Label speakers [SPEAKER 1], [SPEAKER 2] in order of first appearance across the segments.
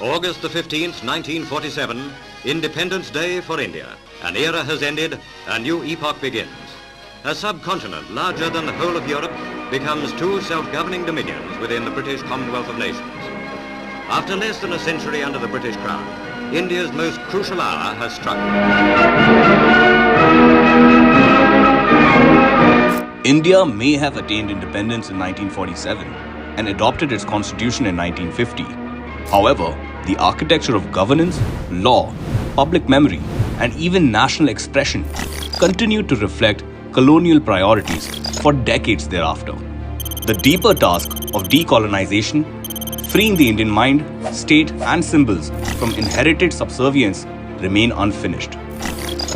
[SPEAKER 1] August the 15th, 1947, Independence Day for India. An era has ended, a new epoch begins. A subcontinent larger than the whole of Europe becomes two self-governing dominions within the British Commonwealth of Nations. After less than a century under the British Crown, India's most crucial hour has struck.
[SPEAKER 2] India may have attained independence in 1947 and adopted its constitution in 1950. However, the architecture of governance, law, public memory, and even national expression continued to reflect colonial priorities for decades thereafter. The deeper task of decolonization, freeing the Indian mind, state, and symbols from inherited subservience remain unfinished.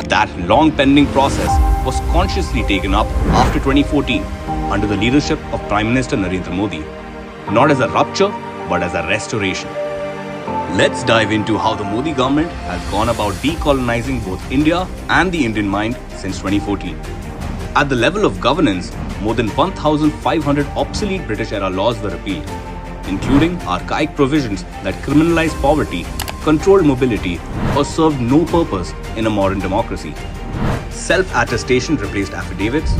[SPEAKER 2] That long-pending process was consciously taken up after 2014 under the leadership of Prime Minister Narendra Modi, not as a rupture but as a restoration. Let's dive into how the Modi government has gone about decolonizing both India and the Indian mind since 2014. At the level of governance, more than 1,500 obsolete British-era laws were repealed, including archaic provisions that criminalized poverty, controlled mobility, or served no purpose in a modern democracy. Self-attestation replaced affidavits,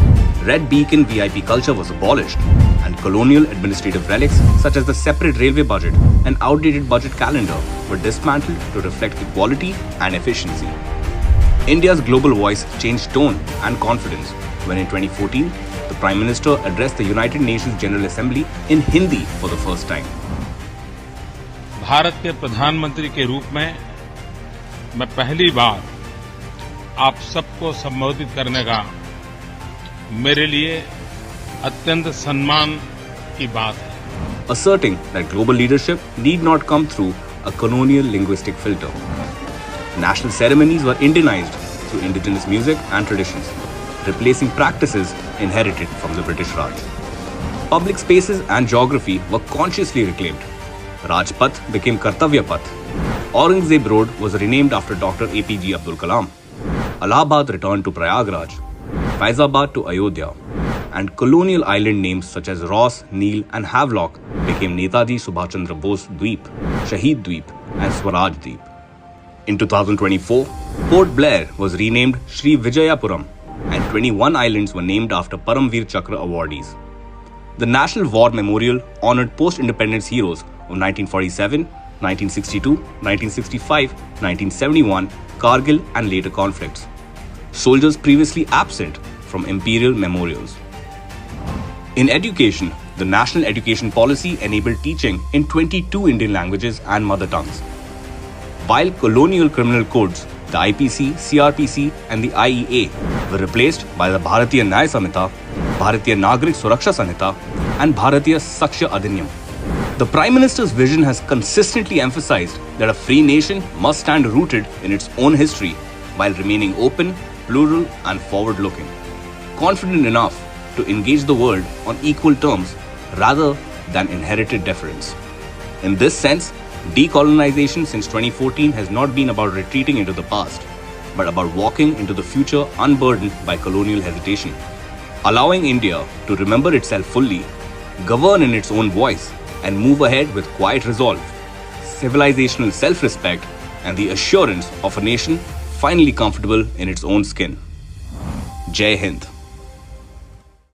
[SPEAKER 2] red beacon VIP culture was abolished, and colonial administrative relics such as the separate railway budget and outdated budget calendar were dismantled to reflect equality and efficiency. India's global voice changed tone and confidence when in 2014, the Prime Minister addressed the United Nations General Assembly in Hindi for the first time.
[SPEAKER 3] Bharat के प्रधानमंत्री के रूप में मैं पहली बार आप सबको संबोधित करने का मेरे लिए अत्यंत सम्मान की बात है.
[SPEAKER 2] Asserting that global leadership need not come through a colonial linguistic filter. National ceremonies were Indianized through indigenous music and traditions, replacing practices inherited from the British Raj. Public spaces and geography were consciously reclaimed. Rajpath became Kartavya Path. Aurangzeb Road was renamed after Dr. APJ Abdul Kalam. Allahabad returned to Prayagraj, Faizabad to Ayodhya, and colonial island names such as Ross, Neil, and Havelock became Netaji Subhash Chandra Bose Dweep, Shahid Dweep, and Swaraj Dweep. In 2024, Port Blair was renamed Sri Vijayapuram, and 21 islands were named after Paramveer Chakra awardees. The National War Memorial honored post-independence heroes of 1947, 1962, 1965, 1971, Kargil, and later conflicts. Soldiers previously absent from imperial memorials. In education, the National Education Policy enabled teaching in 22 Indian languages and mother tongues. While colonial criminal codes, the IPC, CRPC, and the IEA were replaced by the Bharatiya Nyaya Samhita, Bharatiya Nagrik Suraksha Sanhita, and Bharatiya Saksha Adhinyam. The Prime Minister's vision has consistently emphasized that a free nation must stand rooted in its own history while remaining open, plural, and forward-looking, confident enough to engage the world on equal terms rather than inherited deference. In this sense, decolonization since 2014 has not been about retreating into the past, but about walking into the future unburdened by colonial hesitation, allowing India to remember itself fully, govern in its own voice, and move ahead with quiet resolve, civilizational self-respect, and the assurance of a nation finally comfortable in its own skin. Jai Hind.